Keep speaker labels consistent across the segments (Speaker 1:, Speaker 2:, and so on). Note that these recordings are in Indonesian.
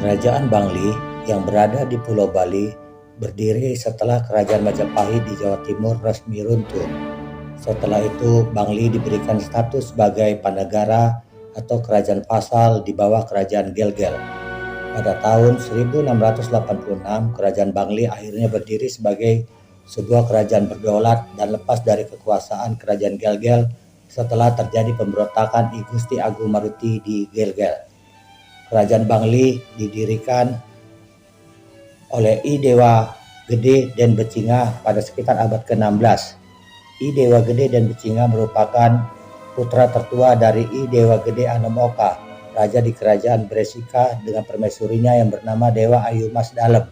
Speaker 1: Kerajaan Bangli yang berada di Pulau Bali berdiri setelah Kerajaan Majapahit di Jawa Timur resmi runtuh. Setelah itu, Bangli diberikan status sebagai Panagara atau kerajaan vassal di bawah Kerajaan Gelgel. Pada tahun 1686, Kerajaan Bangli akhirnya berdiri sebagai sebuah kerajaan berdaulat dan lepas dari kekuasaan Kerajaan Gelgel setelah terjadi pemberontakan I Gusti Agung Maruti di Gelgel. Kerajaan Bangli didirikan oleh I Dewa Gede dan Becinga pada sekitar abad ke-16. I Dewa Gede dan Becinga merupakan putra tertua dari I Dewa Gede Anomoka, raja di kerajaan Bresika dengan permaisurinya yang bernama Dewa Ayu Mas Dalem.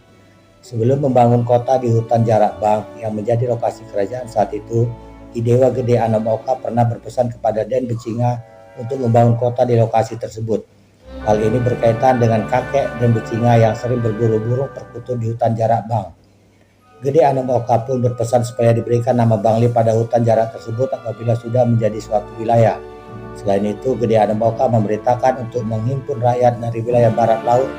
Speaker 1: Sebelum membangun kota di hutan Jarak Bang yang menjadi lokasi kerajaan saat itu, I Dewa Gede Anomoka pernah berpesan kepada Den Becinga untuk membangun kota di lokasi tersebut. Hal ini berkaitan dengan kakek Den Becinga yang sering berburu burung perkutut di hutan Jarak Bang. Gede Anomoka pun berpesan supaya diberikan nama Bangli pada hutan jarak tersebut apabila sudah menjadi suatu wilayah. Selain itu, Gede Anomoka memerintahkan untuk menghimpun rakyat dari wilayah barat laut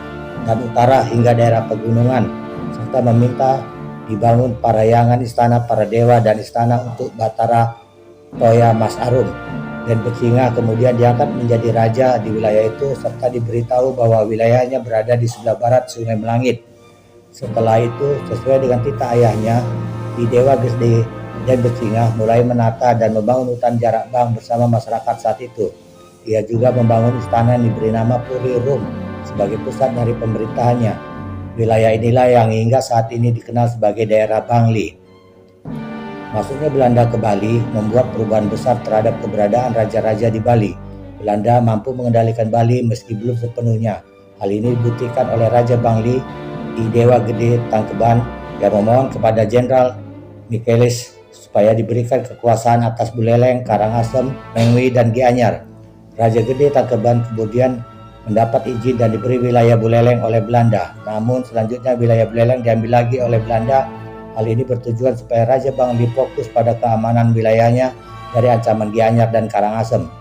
Speaker 1: dan utara hingga daerah pegunungan, serta meminta dibangun parayangan istana para dewa dan istana untuk Batara Toya Mas Arum. Dan Becinga kemudian diangkat menjadi raja di wilayah itu serta diberitahu bahwa wilayahnya berada di sebelah barat Sungai Melangit. Setelah itu, sesuai dengan titah ayahnya, I Dewa Gede dan Becinga mulai menata dan membangun hutan Jarak Bang bersama masyarakat saat itu. Ia juga membangun istana yang diberi nama Puri Rum sebagai pusat dari pemerintahannya. Wilayah inilah yang hingga saat ini dikenal sebagai daerah Bangli. Masuknya Belanda ke Bali membuat perubahan besar terhadap keberadaan raja-raja di Bali. Belanda mampu mengendalikan Bali meski belum sepenuhnya. Hal ini dibuktikan oleh Raja Bangli, I Dewa Gede Tangkeban, yang memohon kepada Jenderal Michaelis supaya diberikan kekuasaan atas Buleleng, Karangasem, Mengwi, dan Gianyar. Raja Gede Tangkeban kemudian mendapat izin dan diberi wilayah Buleleng oleh Belanda. Namun selanjutnya wilayah Buleleng diambil lagi oleh Belanda. Hal ini bertujuan supaya Raja Bangli fokus pada keamanan wilayahnya dari ancaman Gianyar dan Karangasem.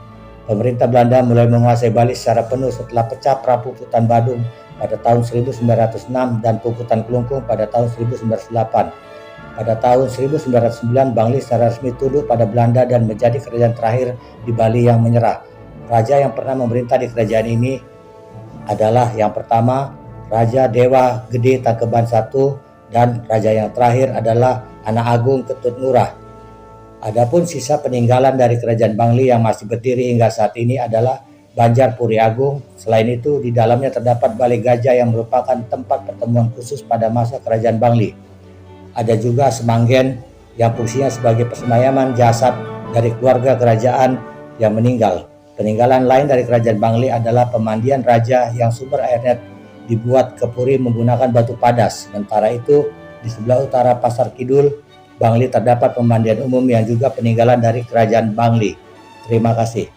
Speaker 1: Pemerintah Belanda mulai menguasai Bali secara penuh setelah pecah Prapuputan Badung pada tahun 1906 dan Puputan Kelungkung pada tahun 1908. Pada tahun 1909 Bangli secara resmi tunduk pada Belanda dan menjadi kerajaan terakhir di Bali yang menyerah. Raja yang pernah memerintah di kerajaan ini adalah yang pertama Raja Dewa Gede Tangkeban I dan raja yang terakhir adalah Anak Agung Ketut Ngurah. Adapun sisa peninggalan dari kerajaan Bangli yang masih berdiri hingga saat ini adalah Banjar Puri Agung. Selain itu, di dalamnya terdapat Balai Gajah yang merupakan tempat pertemuan khusus pada masa kerajaan Bangli. Ada juga Semanggen yang fungsinya sebagai persemayaman jasad dari keluarga kerajaan yang meninggal. Peninggalan lain dari kerajaan Bangli adalah pemandian raja yang sumber airnya dibuat ke Puri menggunakan batu padas. Sementara itu, di sebelah utara Pasar Kidul, Bangli terdapat pemandian umum yang juga peninggalan dari kerajaan Bangli. Terima kasih.